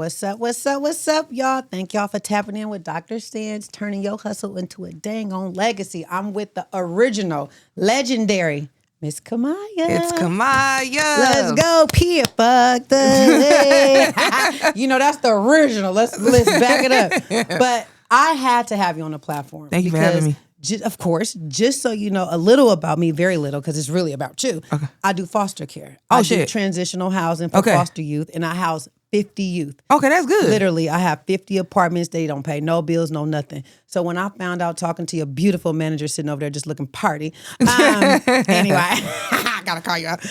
What's up? What's up? What's up, y'all? Thank y'all for tapping in with Dr. Stance, turning your hustle into a dang on legacy. I'm with the original, legendary Miss Kamaiyah. It's Kamaiyah. Let's go, Pia. Fuck the You know, that's the original. Let's back it up. But I had to have you on the platform. Thank you for having me. Of course, just so you know a little about me, very little, because it's really about you. Okay. I do foster care. I do transitional housing for foster youth, and I house 50 youth. Okay, that's good. Literally, I have 50 apartments. They don't pay no bills, no nothing. So when I found out talking to your beautiful manager sitting over there just looking party, anyway, I gotta call you out.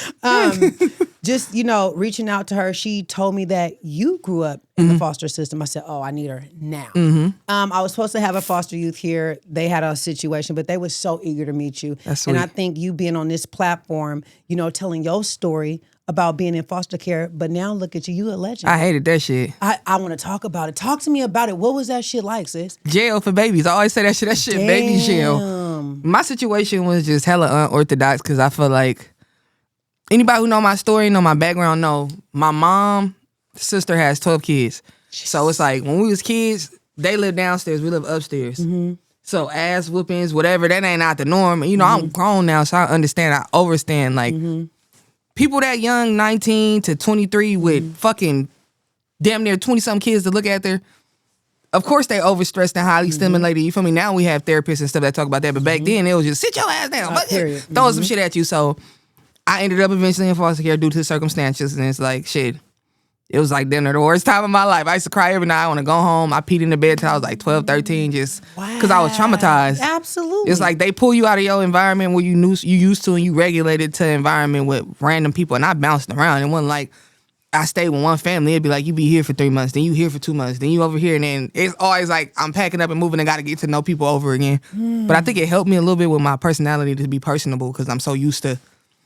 Just, you know, reaching out to her, she told me that you grew up in the foster system. I said, oh, I need her now. I was supposed to have a foster youth here. They had a situation, but they were so eager to meet you. That's sweet. And I think you being on this platform, you know, telling your story about being in foster care, but now look at you, you a legend. I hated that shit. I want to talk about it. Talk to me about it. What was that shit like, sis? Jail for babies. I always say that shit. That shit, baby jail. My situation was just hella unorthodox because I feel like anybody who know my story, know my background, know my mom, sister has 12 kids. So it's like when we was kids, they live downstairs, we live upstairs. So ass whoopings, whatever, that ain't out the norm. You know, I'm grown now, so I understand, I overstand. Like, people that young, 19 to 23 with fucking damn near 20-something kids to look at there, of course they overstressed and highly stimulated. You feel me? Now we have therapists and stuff that talk about that, but back then it was just sit your ass down, throw some shit at you. So I ended up eventually in foster care due to circumstances, and it's like, shit, it was like dinner, the worst time of my life. I used to cry every night. I want to go home. I peed in the bed till I was like 12, 13, just because I was traumatized. Absolutely. It's like they pull you out of your environment where you used to, and you regulated to an environment with random people, and I bounced around. It wasn't like I stayed with one family. It'd be like, you be here for 3 months, then you here for 2 months, then you over here, and then it's always like I'm packing up and moving and got to get to know people over again. But I think it helped me a little bit with my personality to be personable because I'm so used to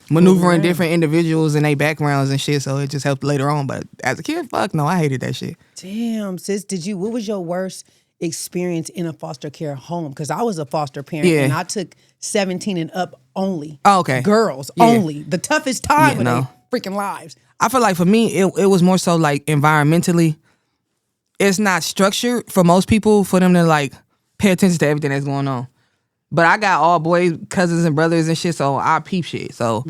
maneuvering different individuals and their backgrounds and shit, so it just helped later on. But as a kid, fuck no, I hated that shit. Damn, sis, what was your worst experience in a foster care home? Because I was a foster parent and I took 17 and up only. Oh, okay. Girls only. The toughest time in their freaking lives. I feel like for me, it was more so like environmentally, it's not structured for most people for them to like pay attention to everything that's going on. But I got all boys, cousins and brothers and shit, so I peep shit. So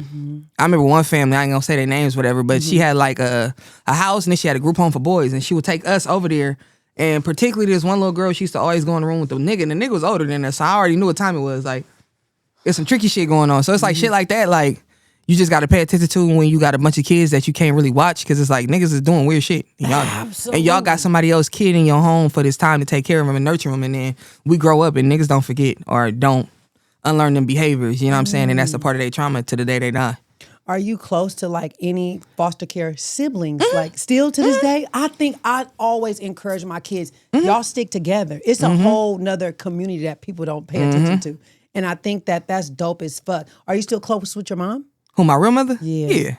I remember one family, I ain't gonna say their names, whatever, but she had like a house and then she had a group home for boys, and she would take us over there. And particularly this one little girl, she used to always go in the room with the nigga, and the nigga was older than us, so I already knew what time it was. Like, there's some tricky shit going on. So it's like shit like that, like, you just gotta pay attention to when you got a bunch of kids that you can't really watch, because it's like niggas is doing weird shit. And y'all got somebody else kid in your home for this time to take care of them and nurture them, and then we grow up and niggas don't forget or don't unlearn them behaviors, you know what I'm saying? And that's a part of their trauma to the day they die. Are you close to like any foster care siblings? Like still to this day? I think I always encourage my kids, y'all stick together. It's a whole nother community that people don't pay attention to. And I think that that's dope as fuck. Are you still close with your mom? Who, my real mother? Yeah.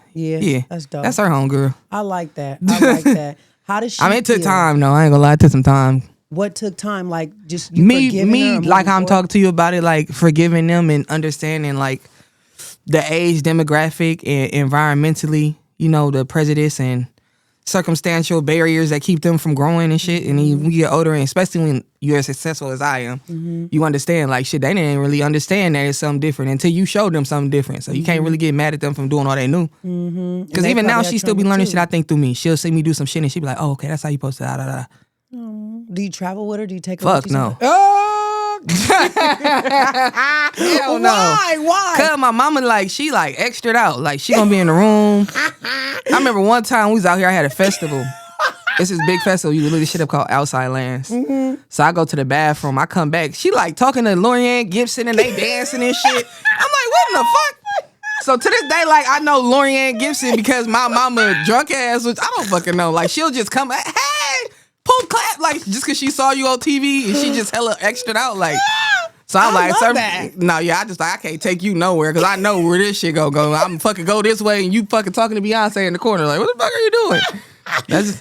That's dope. That's her homegirl. I like that. I like that. How does she I mean, it took feel? time, though. I ain't gonna lie, it took some time. What took time? Like, just you forgiving her like I'm talking to you about it, like forgiving them and understanding like the age demographic and environmentally, you know, the prejudice and circumstantial barriers that keep them from growing and shit. And then when you get older, and especially when you're as successful as I am, you understand like shit, they didn't really understand that it's something different until you showed them something different. So you can't really get mad at them from doing all they knew. Because even now she still be learning shit, I think, through me. She'll see me do some shit and she be like, oh, okay, that's how you supposed to da da da. Do you travel with her? Do you take her? Fuck no. Hell no. Why? Cause my mama she extra'd out. Like she gonna be in the room. I remember one time we was out here, I had a festival. It's this big festival, you look this shit up called Outside Lands. So I go to the bathroom, I come back. She talking to Lorianne Gibson and they dancing and shit. I'm like, what in the fuck? So to this day, I know Lorianne Gibson because my mama drunk ass, which I don't fucking know. She'll just come, hey, pull clap, just cause she saw you on TV and she just hella extra'd out, So I'm I can't take you nowhere because I know where this shit go. I'm fucking go this way and you fucking talking to Beyonce in the corner. Like, what the fuck are you doing?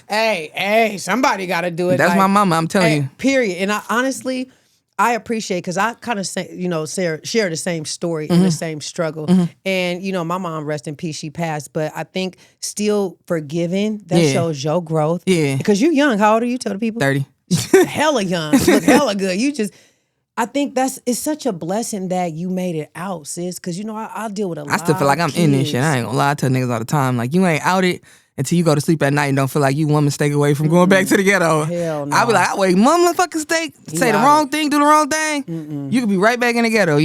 Hey, somebody got to do it. That's my mama, I'm telling you. Period. And I honestly, I appreciate, because I kind of share the same story and the same struggle. And my mom, rest in peace, she passed. But I think still forgiving, that shows your growth. Yeah. Because you're young. How old are you? Tell the people. 30. Hella young. You look hella good. I think it's such a blessing that you made it out, sis. Because I deal with a lot. I still feel like I'm in this shit. I ain't gonna lie. I tell niggas all the time, like, you ain't out it until you go to sleep at night and don't feel like you one mistake away from going back to the ghetto. Hell no. I be like, I wait one motherfucking mistake, say the wrong thing, do the wrong thing. You could be right back in the ghetto,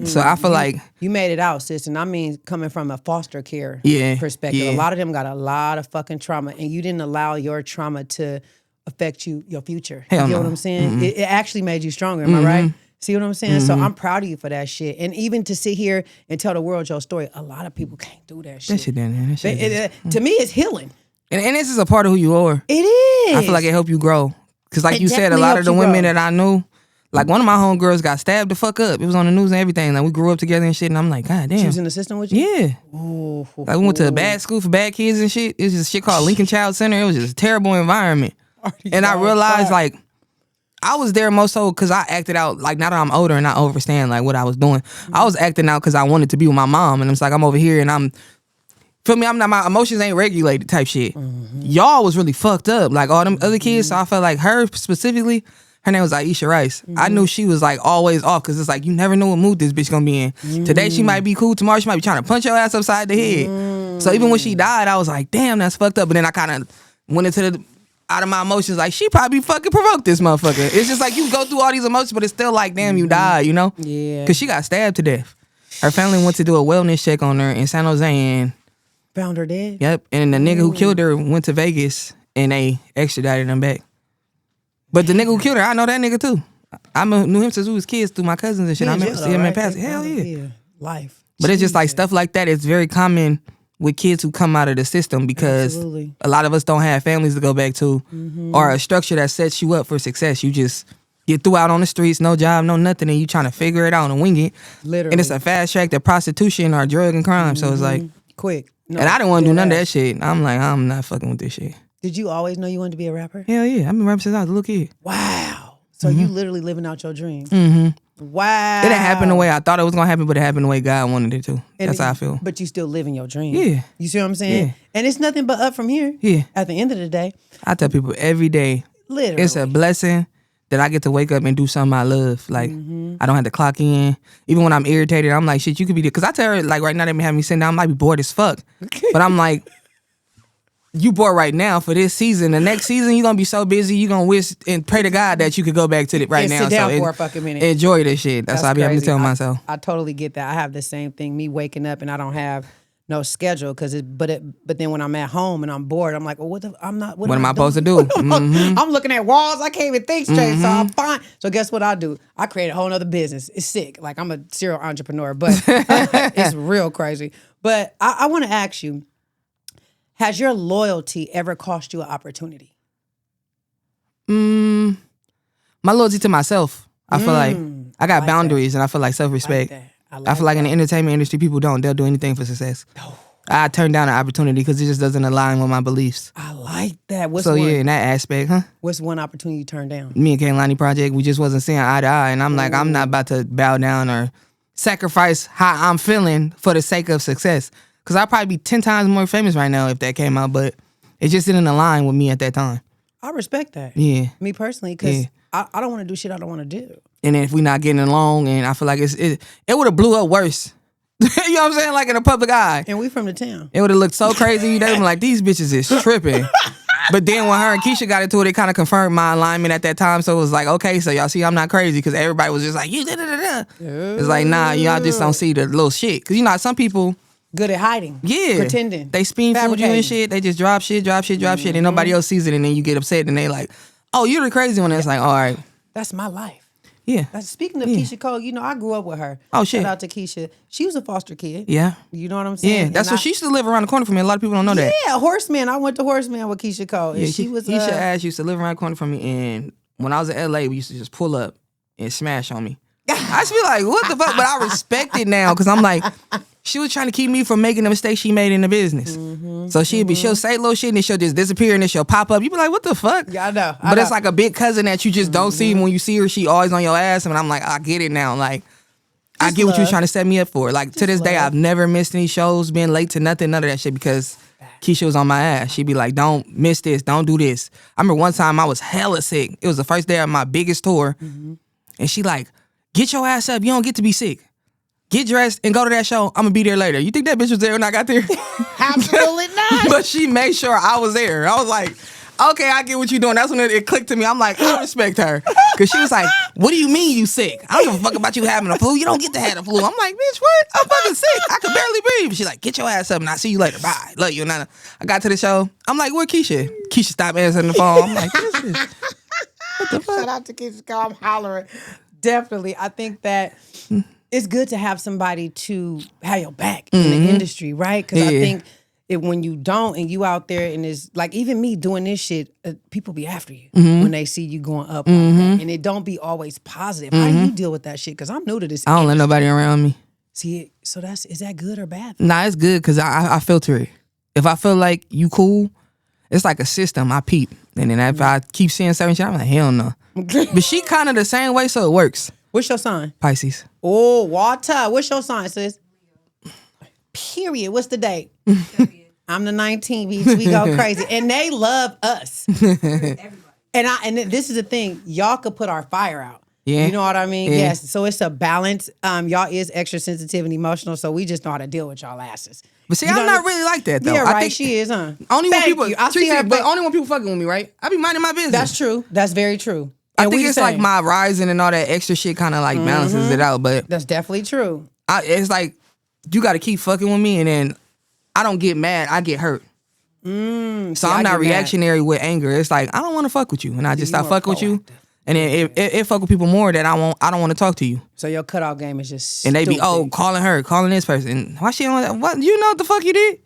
So I feel like you made it out, sis. And I mean, coming from a foster care perspective, a lot of them got a lot of fucking trauma, and you didn't allow your trauma to affect your future. Hell you get no. what I'm saying? It actually made you stronger. Am I right? See what I'm saying? So I'm proud of you for that shit. And even to sit here and tell the world your story, a lot of people can't do that shit. That shit down there. That shit to me, it's healing. And this is a part of who you are. It is. I feel like it helped you grow. Because like It you said, a definitely lot of the helped you women grow. that I knew, like one of my homegirls got stabbed the fuck up. It was on the news and everything. Like we grew up together and shit. And I'm like, God damn. She was in the system with you? Yeah. Ooh, Like we went to a bad school for bad kids and shit. It was just shit called Lincoln Child Center. It was just a terrible environment. And I realized like I was there most so because I acted out, like now that I'm older and I understand like what I was doing. I was acting out because I wanted to be with my mom. And it's like I'm over here and I'm, feel me, my emotions ain't regulated type shit. Y'all was really fucked up. Like all them other kids. So I felt like her specifically, her name was Aisha Rice. I knew she was like always off because it's like you never know what mood this bitch gonna be in. Today she might be cool. Tomorrow she might be trying to punch your ass upside the head. So even when she died, I was like, damn, that's fucked up. But then I kind of went into out of my emotions, like she probably fucking provoked this motherfucker. It's just like you go through all these emotions, but it's still like, damn, you died, Yeah. Because she got stabbed to death. Her family went to do a wellness check on her in San Jose, and found her dead? Yep. And the nigga who killed her went to Vegas, and they extradited him back. But the nigga who killed her, I know that nigga too. I knew him since we was kids through my cousins and shit. I remember seeing him in passing. Hell yeah. Life. But it's just like stuff like that. It's very common with kids who come out of the system because a lot of us don't have families to go back to or a structure that sets you up for success. You just get threw out on the streets, no job, no nothing, and you trying to figure it out and wing it. Literally. And it's a fast track to prostitution or drug and crime. So it's like quick. No, and I didn't want to do none of that shit. I'm like, I'm not fucking with this shit. Did you always know you wanted to be a rapper? Hell yeah. I've been rapping since I was a little kid. Wow. So you literally living out your dream. Wow. It didn't happen the way I thought it was gonna happen, but it happened the way God wanted it to. That's how I feel. But you still living your dream. Yeah. You see what I'm saying? Yeah. And it's nothing but up from here. Yeah. At the end of the day. I tell people every day, Literally. it's a blessing that I get to wake up and do something I love. Like, I don't have to clock in. Even when I'm irritated, I'm like, shit, you could be there. Because I tell her, like, right now they may have me sitting down, I might be bored as fuck. But I'm like, you bored right now for this season. The next season, you're going to be so busy, you're going to wish and pray to God that you could go back to it right and now. Sit down for a fucking minute. Enjoy this shit. That's what I be having to tell myself. I totally get that. I have the same thing. Me waking up and I don't have no schedule but then when I'm at home and I'm bored, I'm like, well, what am I supposed to do? I'm looking at walls. I can't even think straight. So I'm fine. So guess what I do? I create a whole nother business. It's sick. Like I'm a serial entrepreneur, but it's real crazy. But I want to ask you, has your loyalty ever cost you an opportunity? My loyalty to myself. I feel like I got like boundaries and I feel like self-respect. I feel like in the entertainment industry, they'll do anything for success. I turn down an opportunity because it just doesn't align with my beliefs. I like that. So yeah, in that aspect, What's one opportunity you turned down? Me and Kaylani Project, we just wasn't seeing eye to eye. And I'm like, I'm not about to bow down or sacrifice how I'm feeling for the sake of success. Because I'd probably be 10 times more famous right now if that came out. But it just didn't align with me at that time. I respect that. Yeah. Me personally, because I don't want to do shit I don't want to do. And then if we not getting along, and I feel like it would have blew up worse. You know what I'm saying? Like in the public eye. And we from the town. It would have looked so crazy. They were like, these bitches is tripping. But then when her and Keisha got into it, it kind of confirmed my alignment at that time. So it was like, okay, so y'all see I'm not crazy because everybody was just like, you da-da-da-da. It's like, nah, y'all just don't see the little shit. Because you know, some people... Good at hiding. Yeah. Pretending. They spoon food you and shit. They just drop shit, and nobody else sees it. And then you get upset and they like, oh, you're the crazy one. It's like, all right. That's my life. Yeah. Speaking of Keisha Cole, you know, I grew up with her. Oh, shit. Shout out to Keisha. She was a foster kid. Yeah. You know what I'm saying? Yeah. That's what she used to live around the corner from me. A lot of people don't know that. Yeah, Horseman. I went to Horseman with Keisha Cole. And Yeah, she was... Keisha Ash used to live around the corner from me. And when I was in LA, we used to just pull up and smash on me. I just be like, what the fuck? But I respect it now because I'm like, she was trying to keep me from making the mistake she made in the business. So she'll say little shit and then she'll just disappear and then she'll pop up. You be like, what the fuck? Yeah, I know. But it's like a big cousin that you just don't see. When you see her, she always on your ass. And I'm like, I get it now. Like, I get what you was trying to set me up for. Like, to this day, I've never missed any shows, been late to nothing, none of that shit, because Keisha was on my ass. She'd be like, don't miss this, don't do this. I remember one time I was hella sick. It was the first day of my biggest tour. And she like, get your ass up. You don't get to be sick. Get dressed and go to that show. I'm gonna be there later. You think that bitch was there when I got there? Absolutely not. But she made sure I was there. I was like, okay, I get what you're doing. That's when it clicked to me. I'm like, I respect her. Because she was like, what do you mean you sick? I don't give a fuck about you having a flu. You don't get to have a flu. I'm like, bitch, what? I'm fucking sick. I could barely breathe. She's like, get your ass up and I'll see you later. Bye. Love you. And I got to the show. I'm like, where Keisha? Keisha stopped answering the phone. I'm like, this is... What the fuck? Shout out to Keisha. I'm hollering. Definitely. I think that it's good to have somebody to have your back in the industry, right? Because I think when you don't and you out there and it's like even me doing this shit, people be after you when they see you going up like that. And it don't be always positive. How do you deal with that shit? Because I'm new to this. I don't let nobody around me. See, so is that good or bad? Nah, it's good because I filter it. If I feel like you cool, it's like a system. I peep. And then if I keep seeing certain shit, I'm like, hell no. But she kind of the same way, so it works. What's your sign? Pisces. Oh, Walter. What's your sign, sis? Period. What's the date? I'm the 19th. We go crazy. And they love us. And this is the thing. Y'all could put our fire out. Yeah. You know what I mean? Yeah. Yes. So it's a balance. Y'all is extra sensitive and emotional, so we just know how to deal with y'all asses. But see, I'm not really like that though. Yeah, right. I think she is, huh? Only when people, I see her, but only when people fucking with me, right? I be minding my business. That's true. That's very true. I think it's like my rising and all that extra shit kind of like balances it out. But that's definitely true. It's like you got to keep fucking with me, and then I don't get mad. I get hurt. So I'm not reactionary with anger. It's like I don't want to fuck with you, and I just stop fucking with you. And then it fuck with people more that I don't want to talk to you. So your cutoff game is just and they be calling her, calling this person. Why she on that? What you know what the fuck you did?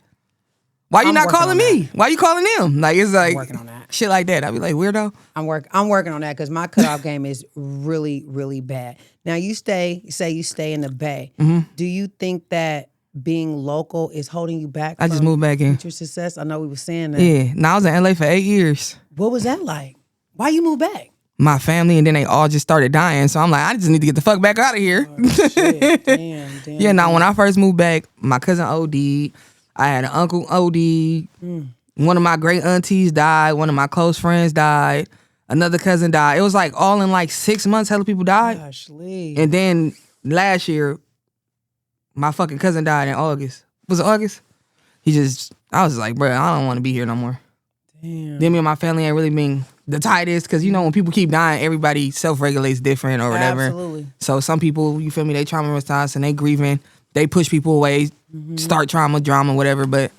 Why you not calling me? Why you calling them? Like it's like working on that. Shit like that. I be like weirdo. I'm working on that because my cutoff game is really really bad. Now you say you stay in the Bay. Do you think that being local is holding you back? I just moved back in. Your success. I know we were saying that. Yeah. Now I was in LA for 8 years. What was that like? Why you moved back? My family, and then they all just started dying. So I'm like, I just need to get the fuck back out of here. Oh, shit. Damn. Yeah, now when I first moved back, my cousin OD'd. I had an uncle OD'd. One of my great aunties died. One of my close friends died. Another cousin died. It was like all in like 6 months, hella people died. Gosh, Lee. And then last year, my fucking cousin died in August. Was it August? I was like, bro, I don't want to be here no more. Damn. Then me and my family ain't really been the tightest because, you know, when people keep dying, everybody self-regulates different or whatever. Absolutely. So some people, you feel me, they trauma response and they grieving. They push people away, start trauma, drama, whatever. But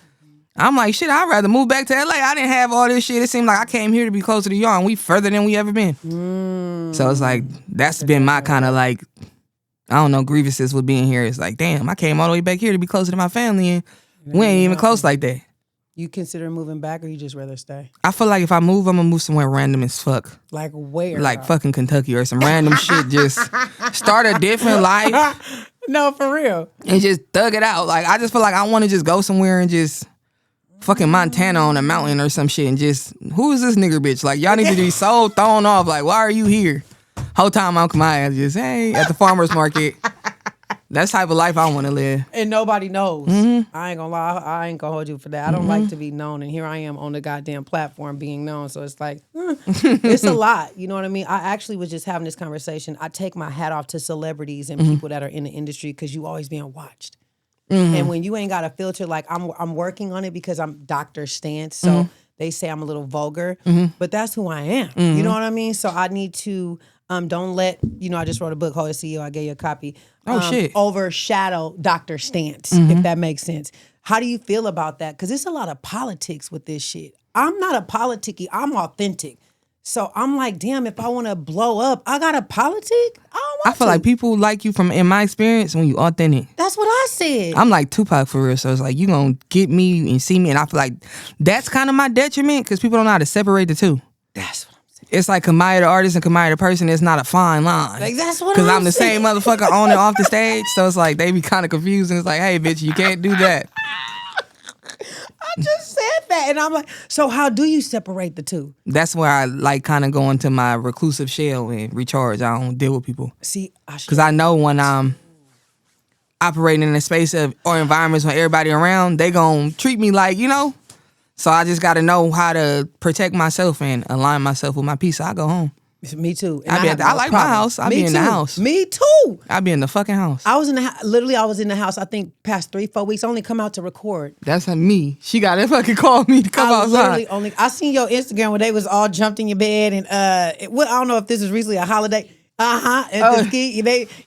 I'm like, shit, I'd rather move back to LA. I didn't have all this shit. It seemed like I came here to be closer to y'all and we further than we ever been. So it's like, that's been my kind of like, I don't know, grievances with being here. It's like, damn, I came all the way back here to be closer to my family and we ain't even close like that. You consider moving back or you just rather stay? I feel like if I move, I'm gonna move somewhere random as fuck. Like where? Like fucking Kentucky or some random shit. Just start a different life. No, for real. And just thug it out. Like I just feel like I want to just go somewhere and just fucking Montana on a mountain or some shit and just, who is this nigger bitch? Like y'all need to be so thrown off. Like why are you here? Whole time I'm Kamaiyah just, hey, at the farmer's market. That's the type of life I want to live. And nobody knows. I ain't gonna lie. I ain't gonna hold you for that. I don't like to be known. And here I am on the goddamn platform being known. So it's like, it's a lot. You know what I mean? I actually was just having this conversation. I take my hat off to celebrities and people that are in the industry because you always being watched. And when you ain't got a filter, like I'm working on it because I'm Dr.Stance. So they say I'm a little vulgar, but that's who I am. You know what I mean? So I need to... don't let, I just wrote a book, Hold the CEO, I gave you a copy. Shit. Overshadow Dr.Stance, if that makes sense. How do you feel about that? Because there's a lot of politics with this shit. I'm not a politic-y, I'm authentic. So I'm like, damn, if I want to blow up, I got a politic? I don't want I feel like people like you in my experience, when you authentic. That's what I said. I'm like Tupac for real. So it's like, you gonna get me and see me. And I feel like that's kind of my detriment because people don't know how to separate the two. That's what I'm saying. it's like Kamaiyah the artist and Kamaiyah the person. It's not a fine line. Like, that's what Because I'm I'm the saying. same motherfucker on and off the stage. So it's like they be kind of confused. And it's like, hey, bitch, you can't do that. I just said that. And I'm like, so how do you separate the two? That's where I like kind of go into my reclusive shell and recharge. I don't deal with people. See, Because I know when I'm operating in a space or environments when everybody around, they gonna treat me like, you know. So I just got to know how to protect myself and align myself with my peace. So I go home. Me too. And I like my house. I be in the house. Me too. I be in the fucking house. I was in the literally. I was in the house. I think past 3-4 weeks. I only come out to record. That's me. She got to fucking call me to come outside. I seen your Instagram where they was all jumped in your bed and I don't know if this was recently a holiday. And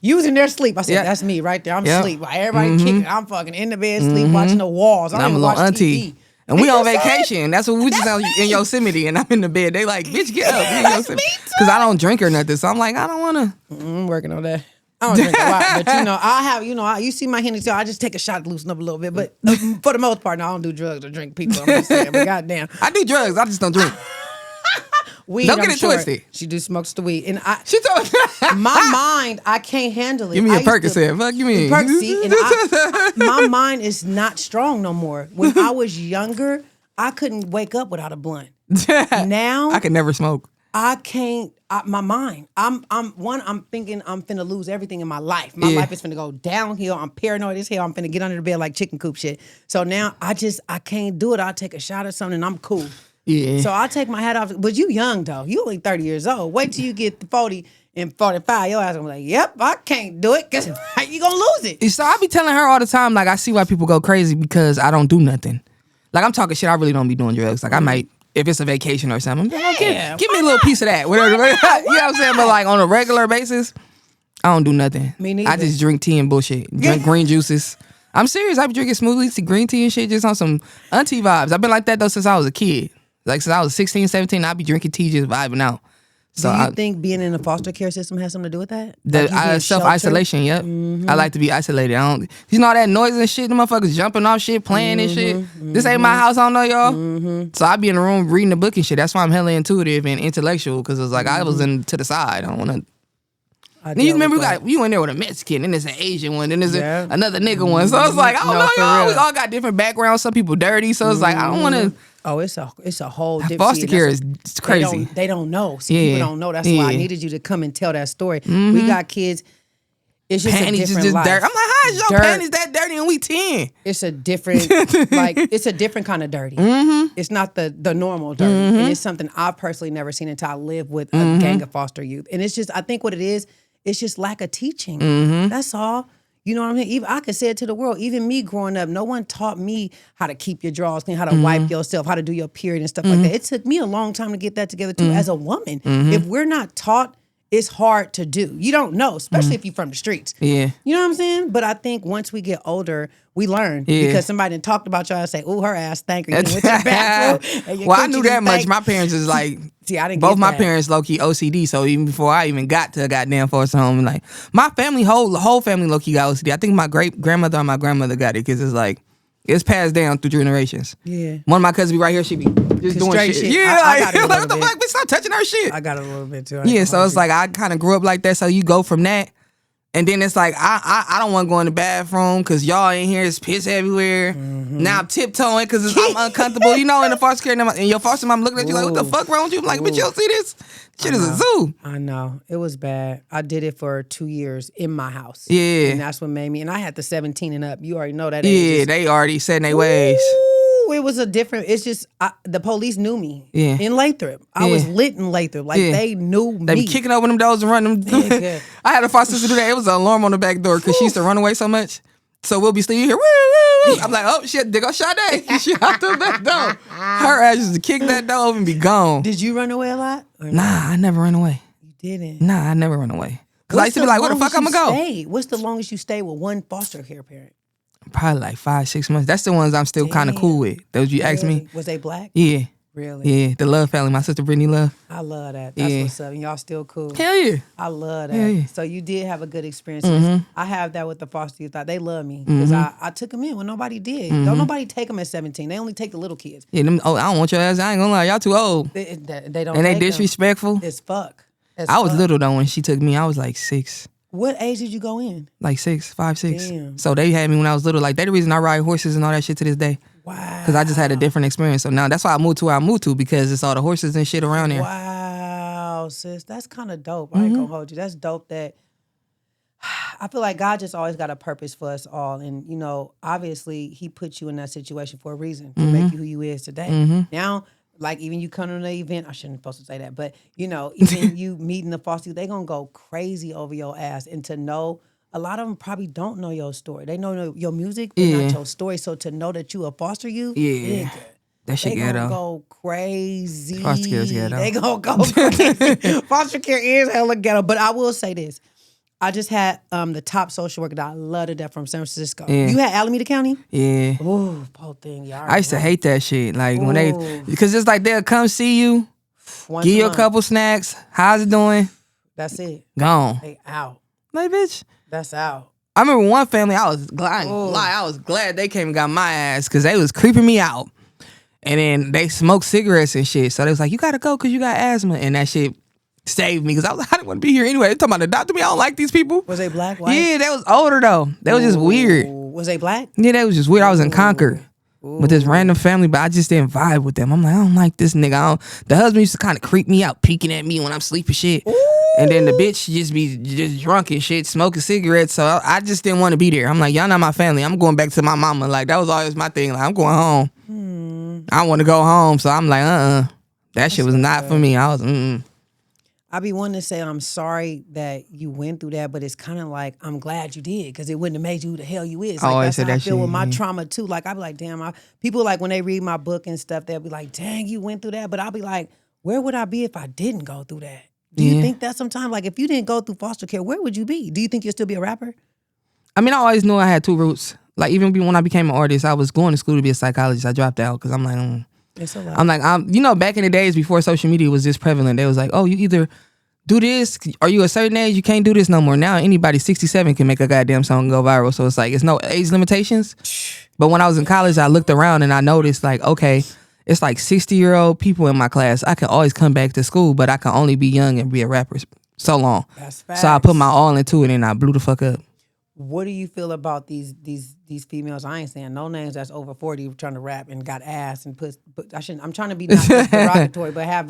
you was in their sleep. I said, that's me right there. I'm asleep. Like, everybody kicking. I'm fucking in the bed, sleep, watching the walls. I'm a little auntie. TV. And we on vacation. That's what we just in Yosemite, and I'm in the bed. They like, bitch, get up. Because I don't drink or nothing. So I'm like, I don't want to. I'm working on that. I don't drink a lot, but you see my Henny, so I just take a shot to loosen up a little bit. But for the most part, no, I don't do drugs or drink people. I'm just saying, but goddamn. I do drugs. I just don't drink. Weed, don't get it twisted. She do smokes the weed, and she told my mind, I can't handle it. Give me a Percocet. Fuck you mean? Percocet, and my mind is not strong no more. When I was younger, I couldn't wake up without a blunt. Now I can never smoke. I can't. My mind. I'm thinking I'm finna lose everything in my life. My life is finna go downhill. I'm paranoid as hell. I'm finna get under the bed like chicken coop shit. So now I can't do it. I'll take a shot or something and I'm cool. Yeah. So I take my hat off. But you young though. You only 30 years old. Wait till you get to 40 and 45. Your ass gonna be like, yep, I can't do it. Cause you gonna lose it. So I be telling her all the time, like, I see why people go crazy because I don't do nothing. Like, I'm talking shit. I really don't be doing drugs. Like, I might, if it's a vacation or something, give me a little piece of that. Whatever. You know what I'm saying? But like on a regular basis, I don't do nothing. Me neither. I just drink tea and bullshit. Drink green juices. I'm serious. I be drinking smoothies, green tea and shit, just on some auntie vibes. I've been like that though since I was a kid. Like since I was 16, 17, I be drinking tea, just vibing out. So do you think being in a foster care system has something to do with that? The self-isolation, yep. I like to be isolated. I don't, all that noise and shit, the motherfuckers jumping off shit, playing and shit. This ain't my house, I don't know y'all. So I be in the room reading the book and shit. That's why I'm hella intuitive and intellectual, because it's like I was to the side. I don't want to. Then you remember you in there with a Mexican, and there's an Asian one, and there's another nigga one. So it's like, I don't know, y'all. We all got different backgrounds. Some people dirty, so it's like I don't want to. Oh, it's a whole different. Foster care is crazy. They don't know. See, people don't know. That's why I needed you to come and tell that story. We got kids. It's just panties a different life. Dirt. I'm like, how is your panties that dirty and we 10? It's a different, it's a different kind of dirty. It's not the normal dirty. And it's something I've personally never seen until I live with a gang of foster youth. And it's just, I think what it is, it's just lack of teaching. That's all. You know what I mean? Even I could say it to the world. Even me growing up, no one taught me how to keep your drawers clean, how to wipe yourself, how to do your period and stuff like that. It took me a long time to get that together too as a woman. If we're not taught, it's hard to do. You don't know, especially if you're from the streets. Yeah. You know what I'm saying? But I think once we get older, we learn. Because somebody done talked about y'all and say, "Ooh, her ass stank." You went to the bathroom. Well, I knew that much. My parents is like, see, I didn't both get my that. parents low key OCD. So even before I even got to a goddamn foster home, like my family, the whole family low key got OCD. I think my great grandmother or my grandmother got it because it's like it's passed down through generations. Yeah. One of my cousins be right here. She be just doing shit. Yeah, I got what the fuck? Bitch, stop touching her shit. I got it a little bit too. Yeah, so it's like I kind of grew up like that. So you go from that. And then it's like, I don't want to go in the bathroom because y'all in here is piss everywhere. Now I'm tiptoeing because I'm uncomfortable. You know, in the foster care, and your foster mom looking at you like, what the fuck wrong with you? I'm like, but you don't see this? Shit is a zoo. I know. It was bad. I did it for 2 years in my house. Yeah. And that's what made me, and I had the 17 and up. You already know that age. Yeah, they already set in their ways. It was a different, it's just, the police knew me in Lathrop. I was lit in Lathrop. Like, they knew me. They be kicking open them doors and running them. I had a foster sister do that. It was an alarm on the back door because she used to run away so much. So we'll be sleeping here. Woo, woo, woo. I'm like, oh, shit, there go Sade. She out the back door. Her ass used to kick that door open and be gone. Did you run away a lot? Nah, I never ran away. You didn't? Nah, I never run away. Because I used to be like, where the fuck I'm going to go? What's the longest you stayed with one foster care parent? Probably like 5-6 months. That's the ones I'm still kind of cool with. Those you asked me. Was they black? Yeah. Really? Yeah, the Love family. My sister Brittany Love. I love that. That's what's up. And y'all still cool. Hell yeah. I love that. Hell yeah. So you did have a good experience. Mm-hmm. I have that with the foster youth. They love me because I took them in when nobody did. Don't nobody take them at 17. They only take the little kids. Yeah, I don't want your ass. I ain't gonna lie. Y'all too old. They don't. And they take disrespectful. them. It's fuck. I was little though when she took me. I was like 6. What age did you go in? Like 6, 5, 6. Damn. So they had me when I was little. Like, they the reason I ride horses and all that shit to this day. Wow. Because I just had a different experience. So now that's why I moved to where I moved to, because it's all the horses and shit around there. Wow, sis. That's kind of dope. I ain't gonna hold you. That's dope that I feel like God just always got a purpose for us all. And, you know, obviously he put you in that situation for a reason to make you who you is today. Now, like even you coming to the event, I shouldn't supposed to say that, but you know, even you meeting the foster, they gonna go crazy over your ass. And to know, a lot of them probably don't know your story. They know your music, but not your story. So to know that you a foster youth, nigga, that shit they ghetto. gonna go crazy. Foster care is ghetto. They gonna go crazy. Foster care is hella ghetto. But I will say this. I just had the top social worker that I love to death from San Francisco. Yeah. You had Alameda County? Yeah. Ooh, poor thing. Y'all I used to hate that shit. Like when they, because it's like they'll come see you, give you a couple snacks. How's it doing? That's it. Gone. They out. Like, bitch. That's out. I remember one family, I was glad they came and got my ass because they was creeping me out. And then they smoked cigarettes and shit. So they was like, you gotta go because you got asthma. And that shit saved me because I didn't want to be here anyway. They talking about adopt me. I don't like these people. Was they black, white? Yeah, they was older though. They was just weird. Was they black? Yeah, they was just weird. I was in Concord with this random family, but I just didn't vibe with them. I'm like, I don't like this nigga. The husband used to kind of creep me out, peeking at me when I'm sleeping shit. And then the bitch just be just drunk and shit, smoking cigarettes. So I just didn't want to be there. I'm like, y'all not my family. I'm going back to my mama. Like, that was always my thing. Like, I'm going home. I want to go home. So I'm like, that shit was not for me. I was, I be wanting to say I'm sorry that you went through that, but it's kind of like I'm glad you did because it wouldn't have made you who the hell you is. Like, I that's said how I that feel shit, with my trauma too. Like I be like, damn, people like when they read my book and stuff, they'll be like, dang, you went through that. But I'll be like, where would I be if I didn't go through that? Do you think that sometimes, like if you didn't go through foster care, where would you be? Do you think you'll still be a rapper? I mean, I always knew I had 2 roots. Like even when I became an artist, I was going to school to be a psychologist. I dropped out because I'm like, It's a lot. I'm like, you know, back in the days before social media was this prevalent, they was like, oh, you either do this, are you a certain age, you can't do this no more. Now anybody 67 can make a goddamn song and go viral. So it's like, it's no age limitations. But when I was in college, I looked around and I noticed like, okay, it's like 60-year-old people in my class. I can always come back to school, but I can only be young and be a rapper so long. That's facts. So I put my all into it and I blew the fuck up. What do you feel about these females? I ain't saying no names that's over 40 trying to rap and got ass and put I shouldn't. I'm trying to be not just derogatory, but have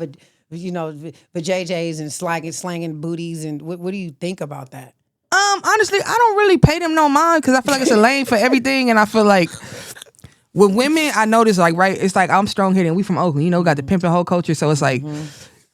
JJs and slanging booties and what do you think about that? Honestly, I don't really pay them no mind because I feel like it's a lane for everything, and I feel like with women, I notice like it's like I'm strong headed and we from Oakland, you know, got the pimping whole culture, so it's like.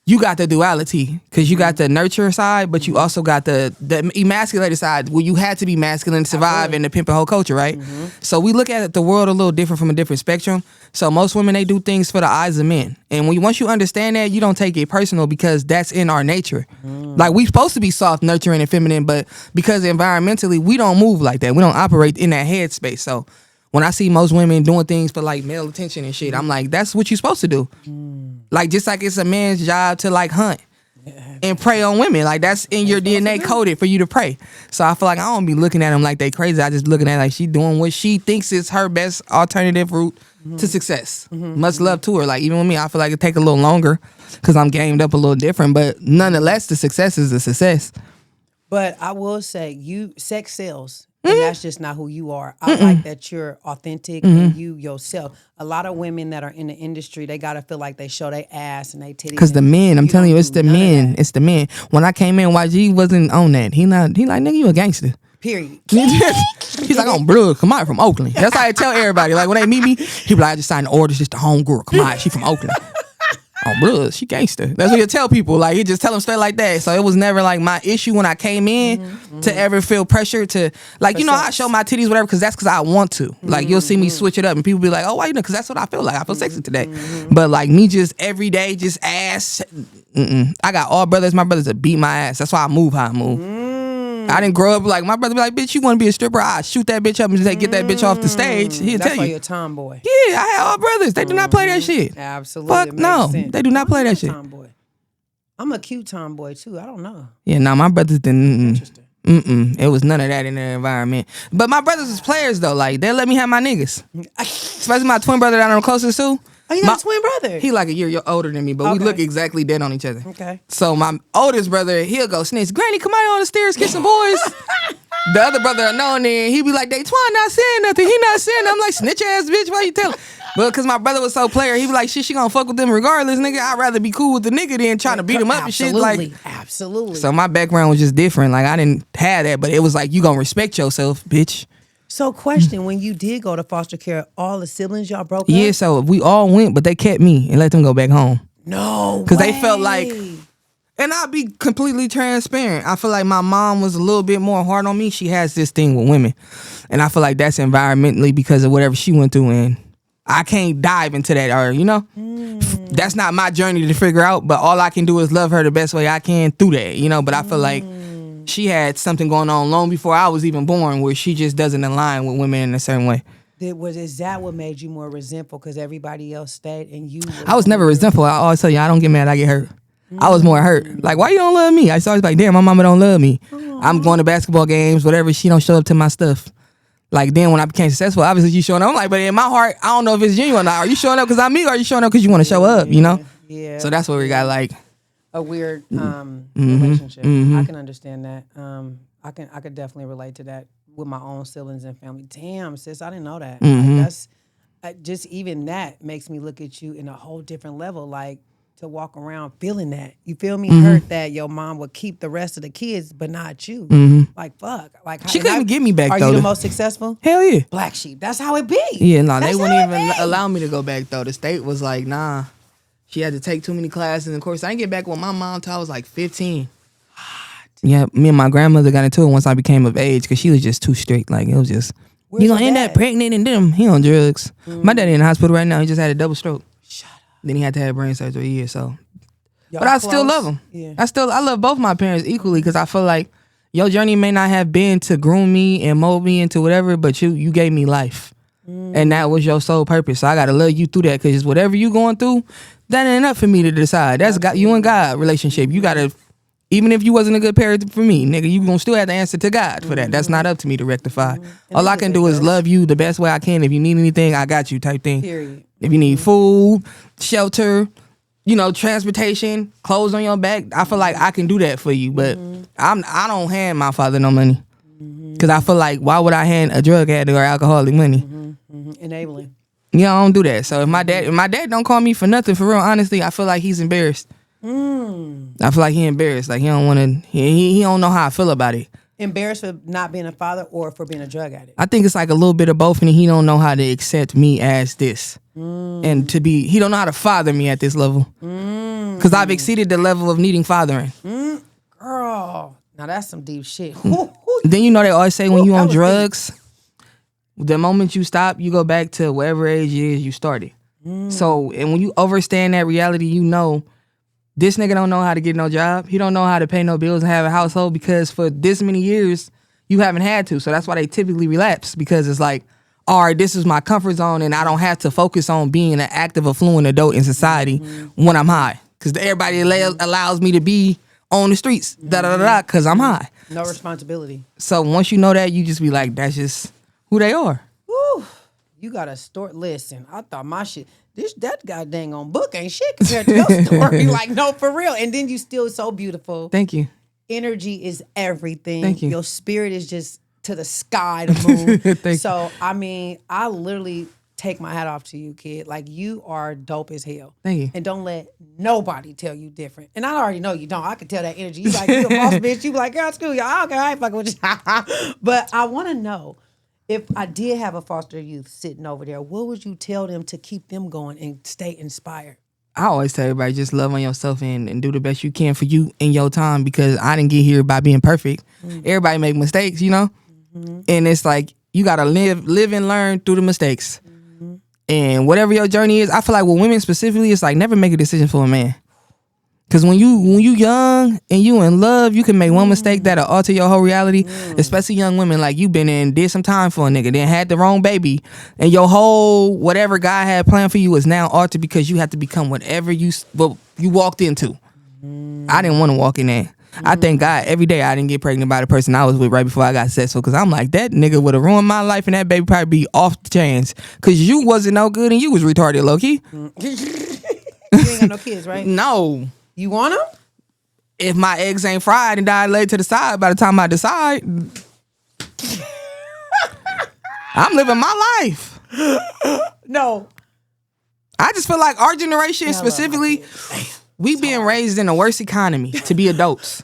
You got the duality because you got the nurture side, but you also got the emasculated side where you had to be masculine to survive in the pimping whole culture, right? So we look at the world a little different from a different spectrum. So most women, they do things for the eyes of men. And once you understand that, you don't take it personal because that's in our nature. Like we supposed to be soft, nurturing, and feminine, but because environmentally, we don't move like that. We don't operate in that headspace. So when I see most women doing things for like male attention and shit, I'm like, that's what you're supposed to do. Like just like it's a man's job to like hunt and prey on women. Like that's in your DNA coded for you to prey. So I feel like I don't be looking at them like they crazy. I just looking at like she doing what she thinks is her best alternative route to success. Much love to her. Like even with me, I feel like it take a little longer because I'm gamed up a little different. But nonetheless, the success is a success. But I will say, sex sells. And that's just not who you are. I like that you're authentic and you yourself. A lot of women that are in the industry, they gotta feel like they show their ass and they titties. Because the men, I'm telling you, it's the men. It's the men. When I came in, YG wasn't on that. He like, nigga, you a gangster. Period. He's like, bro, Kamaiyah from Oakland. That's how I tell everybody. Like when they meet me, he be like, I just signed the orders, just the homegirl. Kamaiyah, she from Oakland. Oh, bro, she gangster. That's what you tell people. Like, you just tell them straight like that. So it was never like my issue when I came in to ever feel pressure to, like, you know, I show my titties, whatever, because that's because I want to. Like, you'll see me switch it up and people be like, oh, why you know? Because that's what I feel like. I feel sexy today. But like me just every day, just ass. I got all brothers, my brothers that beat my ass. That's why I move how I move. I didn't grow up like my brother be like, bitch, you want to be a stripper? I shoot that bitch up and just get that bitch off the stage. He'll That's tell why you. you're a tomboy. Yeah, I have all brothers. They do not play that shit. Absolutely. Fuck no. They do not play that shit. Tomboy. I'm a cute tomboy too. I don't know. Yeah, no, my brothers didn't. Interesting. It was none of that in their environment. But my brothers was players though. Like they let me have my niggas. Especially my twin brother that I'm closest to. Oh, you got a twin brother? He like a year older than me, but we look exactly dead on each other. Okay. So my oldest brother, he'll go snitch. Granny, Kamaiyah on the stairs kissing boys. The other brother unknown then, he be like, they Twan not saying nothing. He not saying nothing. I'm like, snitch ass bitch, why you telling? But because my brother was so player, he be like, shit, she gonna fuck with them regardless, nigga. I'd rather be cool with the nigga than trying to beat him up and shit. Like, absolutely. So my background was just different. Like I didn't have that, but it was like, you gonna respect yourself, bitch. So question, when you did go to foster care, all the siblings y'all broke up? Yeah, so we all went, but they kept me and let them go back home. No, because they felt like, and I'll be completely transparent, I feel like my mom was a little bit more hard on me. She has this thing with women, and I feel like that's environmentally because of whatever she went through, and I can't dive into that, or that's not my journey to figure out, but all I can do is love her the best way I can through that, but I feel like she had something going on long before I was even born where she just doesn't align with women in a certain way. Is that what made you more resentful because everybody else stayed and you? I was never resentful. I always tell you, I don't get mad, I get hurt. I was more hurt. Like, why you don't love me? I was always like, damn, my mama don't love me. I'm going to basketball games, whatever. She don't show up to my stuff. Like, then when I became successful, obviously you showing up. I'm like, but in my heart, I don't know if it's genuine or not. Are you showing up because I'm me or are you showing up because you want to show up, Yeah. So that's where we got like a weird relationship. I can understand that. I could definitely relate to that with my own siblings and family. Damn, sis, I didn't know that. Like, that's just even that makes me look at you in a whole different level. Like to walk around feeling that. You feel me? Hurt that your mom would keep the rest of the kids, but not you. Like fuck. Like she couldn't get me back. Are though. You the most successful? Hell yeah. Black sheep. That's how it be. Yeah, no, they wouldn't even allow me to go back though. The state was like, nah. She had to take too many classes. And of course, I didn't get back with my mom till I was like 15. Yeah, me and my grandmother got into it once I became of age because she was just too strict. Like, it was just, you gonna end up pregnant and then he on drugs. My daddy in the hospital right now. He just had a double stroke. Shut up. Then he had to have brain surgery a year, so. Y'all but I close? still love him. Yeah. I love both my parents equally because I feel like your journey may not have been to groom me and mold me into whatever, but you gave me life. And that was your sole purpose. So I gotta love you through that because whatever you going through, that ain't enough for me to decide. That's God, you and God relationship. You gotta, even if you wasn't a good parent for me, nigga, you gonna still have to answer to God for that. That's not up to me to rectify. All I can do is love you the best way I can. If you need anything, I got you type thing. Period. If you need food, shelter, transportation, clothes on your back, I feel like I can do that for you. But I don't hand my father no money. Because I feel like, why would I hand a drug addict or alcoholic money? Enabling. Yeah, I don't do that. So if my dad don't call me for nothing, for real, honestly, I feel like he's embarrassed. I feel like he embarrassed. Like he don't want to, he don't know how I feel about it. Embarrassed for not being a father or for being a drug addict? I think it's like a little bit of both, and he don't know how to accept me as this. And he don't know how to father me at this level. Because I've exceeded the level of needing fathering. Girl, now that's some deep shit. Then they always say when you on drugs, the moment you stop, you go back to whatever age it is you started. So, and when you overstand that reality, this nigga don't know how to get no job. He don't know how to pay no bills and have a household because for this many years, you haven't had to. So that's why they typically relapse because it's like, all right, this is my comfort zone and I don't have to focus on being an active, affluent adult in society when I'm high. Because everybody allows me to be on the streets, because I'm high. No responsibility. So once you know that, you just be like, that's just who they are. Woo. You got a story. Listen, I thought my shit, that goddamn on book ain't shit compared to your story. Like, no, for real. And then you still so beautiful. Thank you. Energy is everything. Thank you. Your spirit is just to the sky, the moon. Thank so, you. I mean, I literally take my hat off to you, kid. Like, you are dope as hell. Thank you. And don't let nobody tell you different. And I already know you don't. I can tell that energy. You like, you a boss bitch. You be like, girl, screw you. I don't care. I ain't fucking with you. But I want to know, if I did have a foster youth sitting over there, what would you tell them to keep them going and stay inspired? I always tell everybody, just love on yourself and do the best you can for you in your time because I didn't get here by being perfect. Everybody make mistakes, And it's like, you got to live and learn through the mistakes. And whatever your journey is, I feel like with women specifically, it's like never make a decision for a man. Cause when you young and you in love, you can make one mistake that'll alter your whole reality. Especially young women, like you been in, did some time for a nigga, then had the wrong baby, and your whole whatever God had planned for you is now altered because you have to become whatever you walked into. I didn't want to walk in that. I thank God every day I didn't get pregnant by the person I was with right before I got successful. Cause I'm like, that nigga would have ruined my life and that baby probably be off the chains. Cause you wasn't no good and you was retarded, low key. You ain't got no kids, right? No. You want them? If my eggs ain't fried and died laid to the side by the time I decide, I'm living my life. No. I just feel like our generation specifically, we being raised in the worst economy to be adults.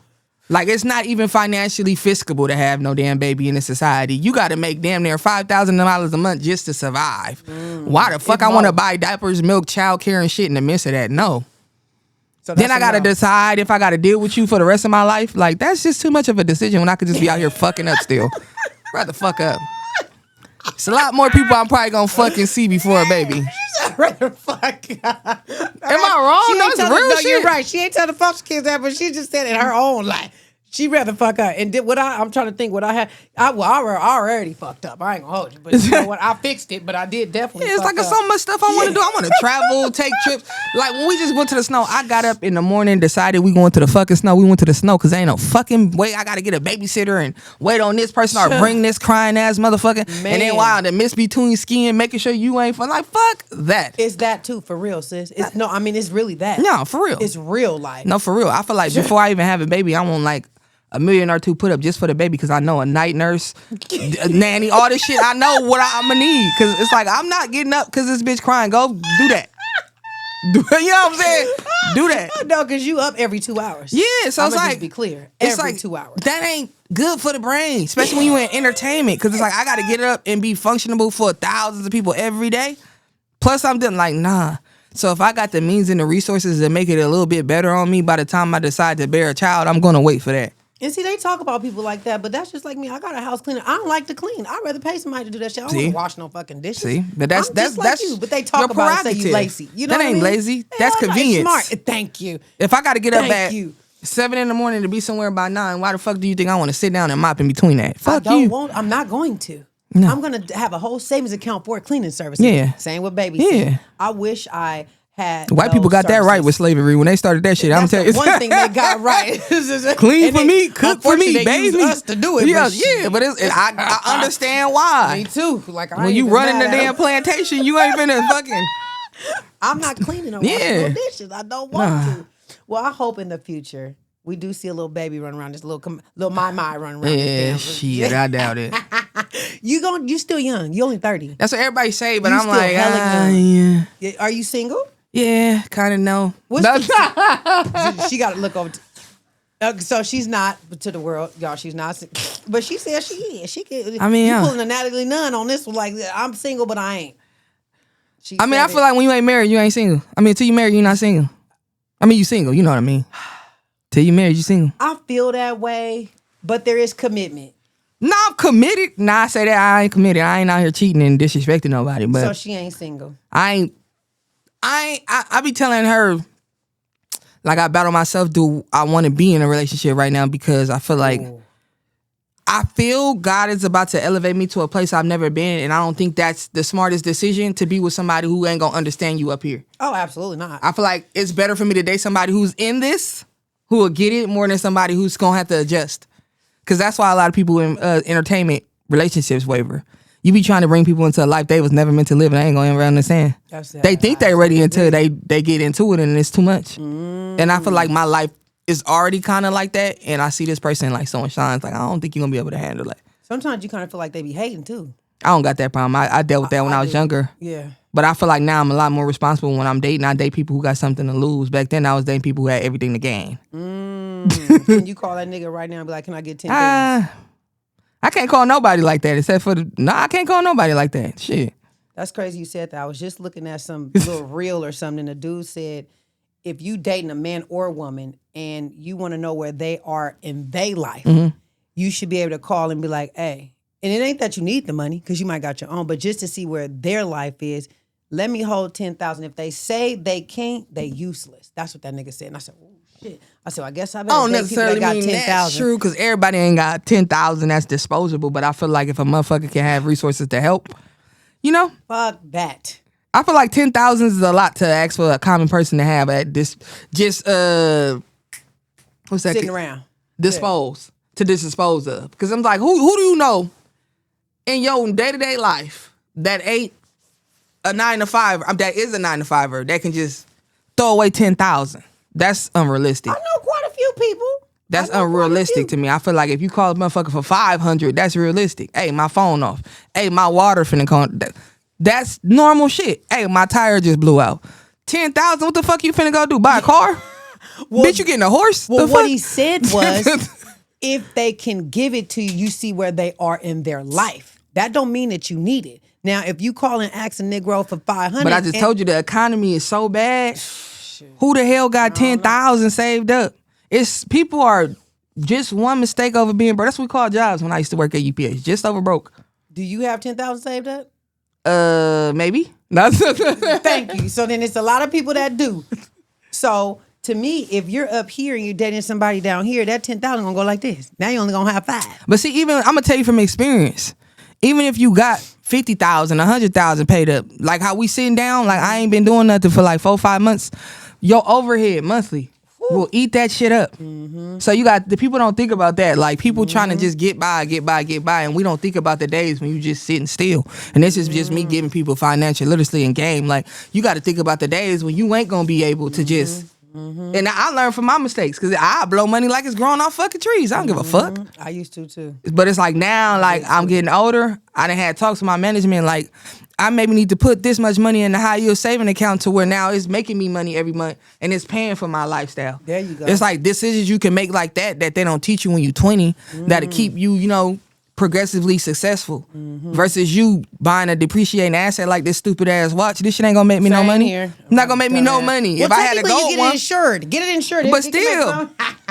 Like, it's not even financially fiscable to have no damn baby in this society. You got to make damn near $5,000 a month just to survive. Why the fuck I want to buy diapers, milk, childcare, and shit in the midst of that? No. So then I got to decide if I got to deal with you for the rest of my life. Like, that's just too much of a decision when I could just be out here fucking up still. Rather fuck up. It's a lot more people I'm probably going to fucking see before a baby. Rather fuck up. Am I wrong? That's real shit. You're right. She ain't telling the folks kids that, but she just said in her own life. She rather fuck up. And did what I'm trying to think what I had. I already fucked up. I ain't gonna hold you. But you know what? I fixed it, but I did definitely it's like so much stuff I want to do. I want to travel, take trips. Like when we just went to the snow, I got up in the morning, decided we going to the fucking snow. We went to the snow because there ain't no fucking way I got to get a babysitter and wait on this person or bring this crying ass motherfucker. Man. And then while the miss between skiing, making sure you ain't fun. Like, fuck that. It's that too, for real, sis. No, I mean, it's really that. No, for real. It's real life. No, for real. I feel like before I even have a baby, I want like $1 million or $2 million put up just for the baby because I know a night nurse, a nanny, all this shit. I know what I'm gonna need because it's like I'm not getting up because this bitch crying. Go do that. You know what I'm saying? Do that. No, because you up every 2 hours. Yeah, so it's like, just be clear. It's every like 2 hours. That ain't good for the brain, especially when you in entertainment. Because it's like I got to get up and be functionable for thousands of people every day. Plus, I'm doing like nah. So if I got the means and the resources to make it a little bit better on me by the time I decide to bear a child, I'm gonna wait for that. And see, they talk about people like that, but that's just like me. I got a house cleaner. I don't like to clean. I'd rather pay somebody to do that shit. I don't want to wash no fucking dishes. See, but that's like you. But they talk about it and say you lazy. You know that ain't lazy. That's convenience. Smart. Thank you. If I got to get up at 7 in the morning to be somewhere by 9, why the fuck do you think I want to sit down and mop in between that? Fuck you. I'm not going to. No. I'm going to have a whole savings account for a cleaning service. Yeah. Same with baby. Yeah. I wish I had white people got that right with slavery when they started that shit. I'm telling you, one thing they got right. Clean for me, cook for me, bathe me. Us to do it. Yeah, but I understand why. Me too. Like when you running the damn plantation, you ain't finna fucking. I'm not cleaning or washing no dishes. I don't want to. Well, I hope in the future we do see a little baby run around, this little my run around. Yeah, shit, I doubt it. You still young. You only 30. That's what everybody say, but I'm like, yeah. Are you single? Yeah, kind of no. She got to look over. So she's not to the world, y'all. She's not, but she says she is. She could. I mean, you pulling a Natalie Nunn on this one. Like, I'm single, but I ain't. I feel like when you ain't married, you ain't single. I mean, until you married, you're not single. I mean, you single. You know what I mean? Till you married, you single. I feel that way, but there is commitment. No, I'm committed. I say that I ain't committed. I ain't out here cheating and disrespecting nobody. But so she ain't single. I be telling her, like, I battle myself, do I want to be in a relationship right now because I feel like I feel God is about to elevate me to a place I've never been, and I don't think that's the smartest decision to be with somebody who ain't gonna understand you up here. Oh, absolutely not. I feel like it's better for me to date somebody who's in this, who will get it, more than somebody who's gonna have to adjust. Because that's why a lot of people in entertainment relationships waver. You be trying to bring people into a life they was never meant to live, and I ain't gonna ever understand. They think they ready until they get into it, and it's too much. And I feel like my life is already kind of like that, and I see this person like someone shines. Like, I don't think you're gonna be able to handle it. Sometimes you kind of feel like they be hating too. I don't got that problem. I dealt with that when I was younger. Yeah. But I feel like now I'm a lot more responsible when I'm dating. I date people who got something to lose. Back then, I was dating people who had everything to gain. Can you call that nigga right now and be like, can I get 10 things? I can't call nobody like that except for I can't call nobody like that. Shit. That's crazy you said that. I was just looking at some little reel or something. The dude said, if you dating a man or a woman and you want to know where they are in their life, you should be able to call and be like, hey, and it ain't that you need the money because you might got your own, but just to see where their life is, let me hold 10,000. If they say they can't, they useless. That's what that nigga said. And I said, oh, shit. I said, well, I guess I I better don't date people necessarily that got mean that's 10,000. true because everybody ain't got 10,000 that's disposable. But I feel like if a motherfucker can have resources to help, you know, Fuck that. I feel like 10,000 is a lot to ask for a common person to have at this. Just what's that? Sitting around. To dispose of. Because I'm like, who do you know in your day-to-day life that ain't a 9-to-5, that is a 9-to-5er that can just throw away 10,000? That's unrealistic. I know quite a few people. That's unrealistic to me. I feel like if you call a motherfucker for 500, that's realistic. Hey, my phone off. Hey, my water finna come. That's normal shit. Hey, my tire just blew out. 10,000, what the fuck you finna go do? Buy a car? Well, bitch, you getting a horse? Well, what he said was, if they can give it to you, you see where they are in their life. That don't mean that you need it. Now, if you call and ask a Negro for 500, but I just told you the economy is so bad. Who the hell got 10,000 saved up? It's people are just one mistake over being broke. That's what we call jobs when I used to work at UPS. Just over broke. Do you have 10,000 saved up? Maybe. Thank you. So then it's a lot of people that do. So to me, if you're up here and you're dating somebody down here, that 10,000 gonna go like this. Now you're only gonna have 5. But see, even I'm gonna tell you from experience, even if you got 50,000, 100,000 paid up, like how we sitting down, like I ain't been doing nothing for like 4-5 months, your overhead monthly will eat that shit up. Mm-hmm. So you got the people don't think about that. Like people trying to just get by, and we don't think about the days when you just sitting still. And this is just me giving people financial literacy and game. Like you got to think about the days when you ain't gonna be able to just. Mm-hmm. And I learned from my mistakes because I blow money like it's growing off fucking trees. I don't give a fuck. I used to too. But it's like now, like I'm getting older. I done had talks with my management. Like I maybe need to put this much money in the high yield saving account to where now it's making me money every month and it's paying for my lifestyle. There you go. It's like decisions you can make like that they don't teach you when you're 20 that'll keep you, you know, progressively successful versus you buying a depreciating asset like this stupid ass watch. This shit ain't gonna make me no money. Here. Not gonna make me no money. Well, if I had a gold you one, get it insured. but still,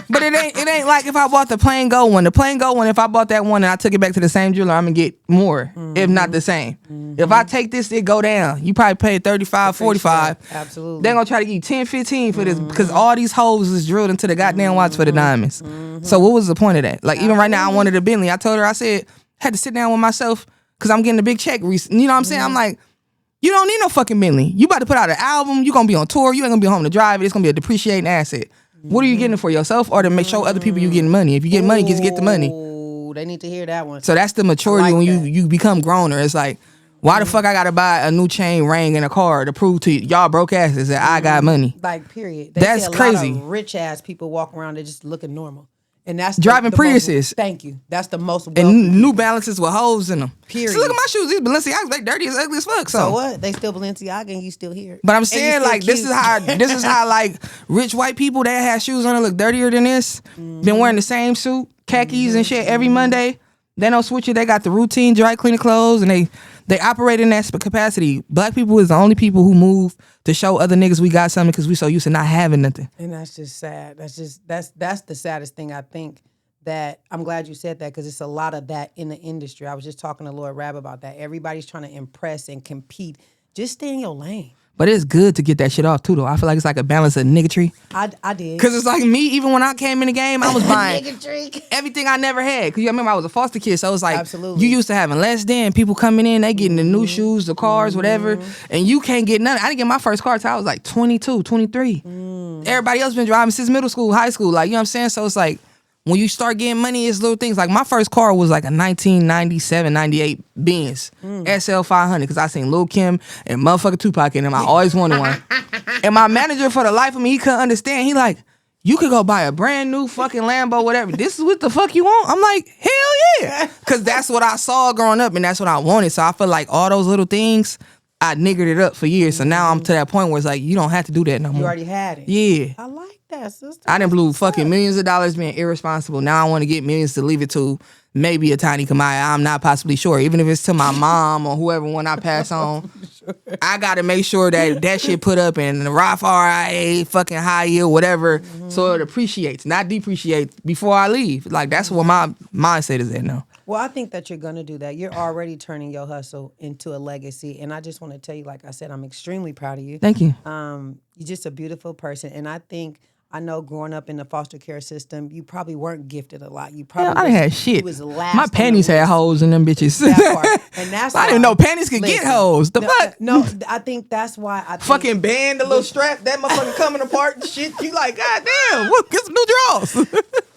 but it ain't like if I bought the plain gold one. The plain gold one, if I bought that one and I took it back to the same jeweler, I'm gonna get more, if not the same. If I take this, it go down. You probably pay 35, 45. Absolutely. They're gonna try to give you 10, 15 for this because all these holes is drilled into the goddamn watch for the diamonds. So what was the point of that? Like even right now, I wanted a Bentley. I told her, I said, had to sit down with myself because I'm getting a big check recently. You know what I'm saying? I'm like, you don't need no fucking Bentley. You about to put out an album. You gonna be on tour. You ain't gonna be home to drive it. It's gonna be a depreciating asset. What are you getting it for yourself or to make sure other people you getting money? If you get money, just get the money. Oh, they need to hear that one. So that's the maturity like when you become growner. It's like, why the fuck I gotta buy a new chain, ring, and a car to prove to y'all broke asses that I got money? Like period. That's crazy. Lot of rich ass people walk around there just looking normal. And that's driving the Priuses. Thank you. That's the most and New Balances with holes in them. Period. See, look at my shoes. These Balenciagas, they dirty as ugly as fuck. So what? They still Balenciaga and you still here. But I'm saying like this is how like rich white people that have shoes on that look dirtier than this been wearing the same suit, khakis and shit every Monday. They don't switch it. They got the routine dry cleaning clothes and they operate in that capacity. Black people is the only people who move to show other niggas we got something because we so used to not having nothing. And that's just sad. That's the saddest thing I think. That I'm glad you said that because it's a lot of that in the industry. I was just talking to Lord Rab about that. Everybody's trying to impress and compete. Just stay in your lane. But it's good to get that shit off too, though. I feel like it's like a balance of niggatry. I did. Because it's like me, even when I came in the game, I was buying everything I never had. Because you remember I was a foster kid, so it's like absolutely. You used to having less than people coming in, they getting the new shoes, the cars, whatever, and you can't get nothing. I didn't get my first car till I was like 22, 23. Everybody else been driving since middle school, high school, like, you know what I'm saying? So it's like, when you start getting money, it's little things. Like my first car was like a 1997, 98 Benz SL 500 because I seen Lil' Kim and motherfucking Tupac in them. I always wanted one. And my manager, for the life of me, he couldn't understand. He like, you could go buy a brand new fucking Lambo, whatever. This is what the fuck you want? I'm like, hell yeah. Because that's what I saw growing up and that's what I wanted. So I feel like all those little things, I niggered it up for years. So now I'm to that point where it's like, you don't have to do that no more. You already had it. Yeah. I like that, sister. I done blew fucking millions of dollars being irresponsible. Now I want to get millions to leave it to maybe a tiny Kamaiyah. I'm not possibly sure. Even if it's to my mom or whoever when I pass on. I got to make sure that shit put up in the Roth RIA, fucking high yield, whatever, so it appreciates, not depreciates before I leave. Like, that's what my mindset is at now. Well, I think that you're going to do that. You're already turning your hustle into a legacy. And I just want to tell you, like I said, I'm extremely proud of you. Thank you. You're just a beautiful person. And I think I know growing up in the foster care system, you probably weren't gifted a lot. You probably I didn't have shit. You was last My on the panties had list. holes in them bitches. That part. And that's I didn't know panties could get holes. The fuck? No, I think that's why I think, fucking band, the little strap, that motherfucking coming apart and shit. You like, God damn, what, get some new drawers.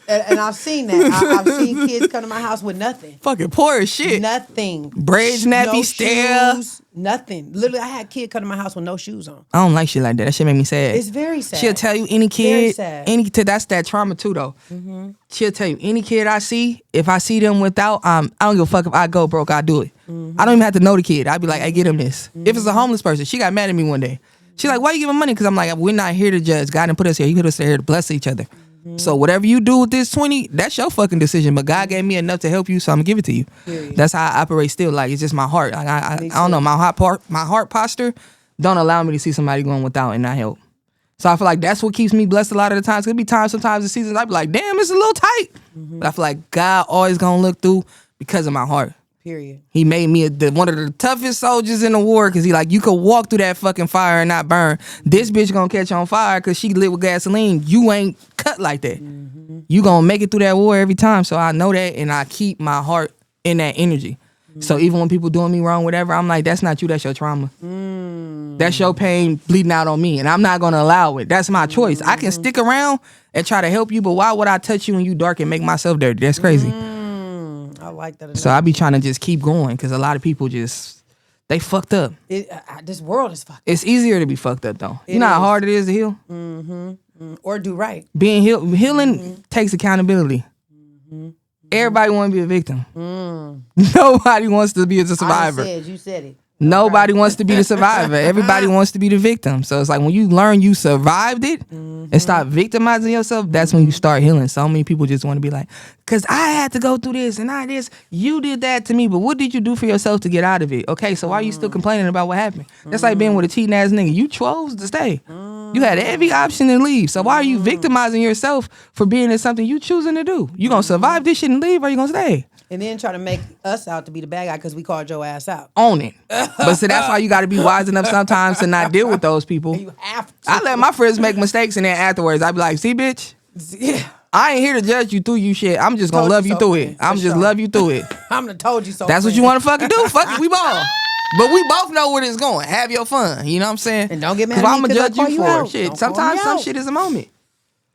and I've seen that. I've seen kids come to my house with nothing. Fucking poor as shit. Nothing. Braids, nappy, no stare. shoes, nothing. Literally, I had a kid come to my house with no shoes on. I don't like shit like that. That shit make me sad. It's very sad. She'll tell you any kid, Very sad. any kid, that's that trauma too though. Mm-hmm. She'll tell you any kid I see, if I see them without, I don't give a fuck if I go broke, I do it. Mm-hmm. I don't even have to know the kid. I'd be like, hey, get him this. Mm-hmm. If it's a homeless person, she got mad at me one day. She's like, why you giving money? Because I'm like, we're not here to judge. God didn't put us here. He put us here to bless each other. Mm-hmm. So whatever you do with this 20, that's your fucking decision. But God gave me enough to help you, so I'm gonna give it to you. Period. That's how I operate still. Like, it's just my heart. Like, I don't know, my heart posture don't allow me to see somebody going without and not help. So I feel like that's what keeps me blessed a lot of the times. There'll be times sometimes in seasons I'd be like, damn, it's a little tight. Mm-hmm. But I feel like God always gonna look through because of my heart. Period. He made me one of the toughest soldiers in the war because he like, you could walk through that fucking fire and not burn. This bitch gonna catch on fire because she lit with gasoline. You ain't cut like that. Mm-hmm. You gonna make it through that war every time. So I know that, and I keep my heart in that energy. Mm-hmm. So even when people doing me wrong, whatever, I'm like, that's not you, that's your trauma. Mm-hmm. That's your pain bleeding out on me, and I'm not gonna allow it. That's my choice. I can stick around and try to help you, but why would I touch you when you dark and make myself dirty? That's crazy. I like that. So I be trying to just keep going because a lot of people they fucked up. This world is fucked up. It's easier to be fucked up though. You know how hard it is to heal? Mm-hmm. Mm-hmm. Or do right. Being healing takes accountability. Mm-hmm. Everybody want to be a victim. Nobody wants to be a survivor. You said it. Nobody wants to be the survivor. Everybody wants to be the victim. So it's like when you learn you survived it and stop victimizing yourself, that's when you start healing. So many people just want to be like, because I had to go through this and I this. You did that to me, but what did you do for yourself to get out of it? Okay, so why are you still complaining about what happened? That's like being with a cheating ass nigga. You chose to stay. You had every option to leave. So why are you victimizing yourself for being in something you choosing to do? You gonna survive this shit and leave, or you gonna stay? And then try to make us out to be the bad guy because we called your ass out. Own it. But so that's why you got to be wise enough sometimes to not deal with those people. You have to. I let my friends make mistakes, and then afterwards I be like, see, bitch, I ain't here to judge you through you shit. I'm just gonna love you through it. I'm just love you through it. I'm done told you so. That's what you want to fucking do. Fuck it, we ball. But we both know where it's going. Have your fun. You know what I'm saying? And don't get mad at me I'm gonna judge you for out. shit. Don't Sometimes some shit is a moment.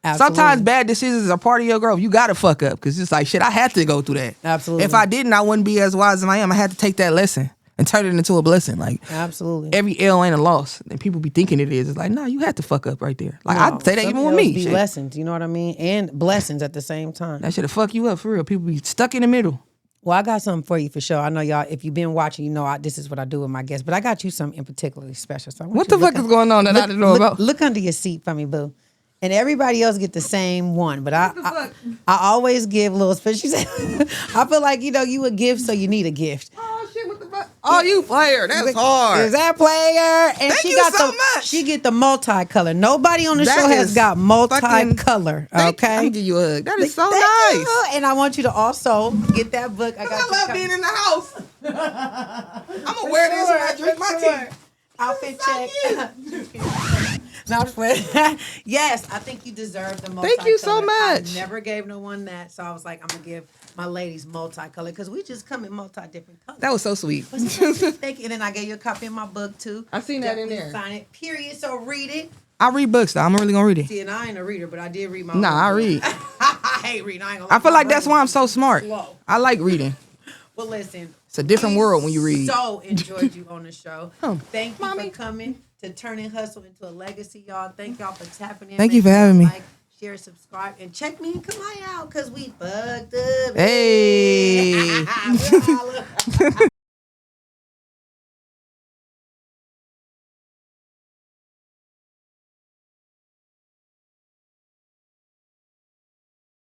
Absolutely. Sometimes bad decisions are part of your growth. You gotta fuck up because it's like shit. I had to go through that. Absolutely. If I didn't, I wouldn't be as wise as I am. I had to take that lesson and turn it into a blessing. Like absolutely, every L ain't a loss, and people be thinking it is. It's like, no, you had to fuck up right there. Like I'd say that even with me. Be lessons, you know what I mean, and blessings at the same time. That should fuck you up for real. People be stuck in the middle. Well, I got something for you for sure. I know y'all, if you've been watching, you know this is what I do with my guests. But I got you something in particularly special. So what the fuck is going on that I didn't know about? Look under your seat for me, boo. And everybody else get the same one. But I always give little special. She said, I feel like, you a gift, so you need a gift. Oh, shit, what the fuck? Oh, you player. That's hard. Is that player? And Thank you so much. She get the multicolor. Nobody on the show has got multicolor. Okay? Let me give you a hug. That is so nice. You. And I want you to also get that book. I love being in the house. I'm going to wear this when I drink my tea. Outfit check. No, yes, I think you deserve the multicolor. Thank you so much. I never gave no one that, so I was like, I'm gonna give my ladies multicolor because we just come in different colors. That was so sweet. Thank you. And then I gave you a copy of my book too. I seen that in there. Sign it. Period. So read it. I read books though. I'm really gonna read it. See, and I ain't a reader, but I did read my. Nah, I read. I hate reading. I feel like that's why I'm so smart. Slow. I like reading. Well, listen. It's a different world when you read. So enjoyed you on the show. Thank you Mommy. for coming to Turning Hustle into a Legacy, y'all. Thank y'all for tapping in. Thank you for having me. Like, share, subscribe, and check me and Kamaiyah out because we fucked up. Hey.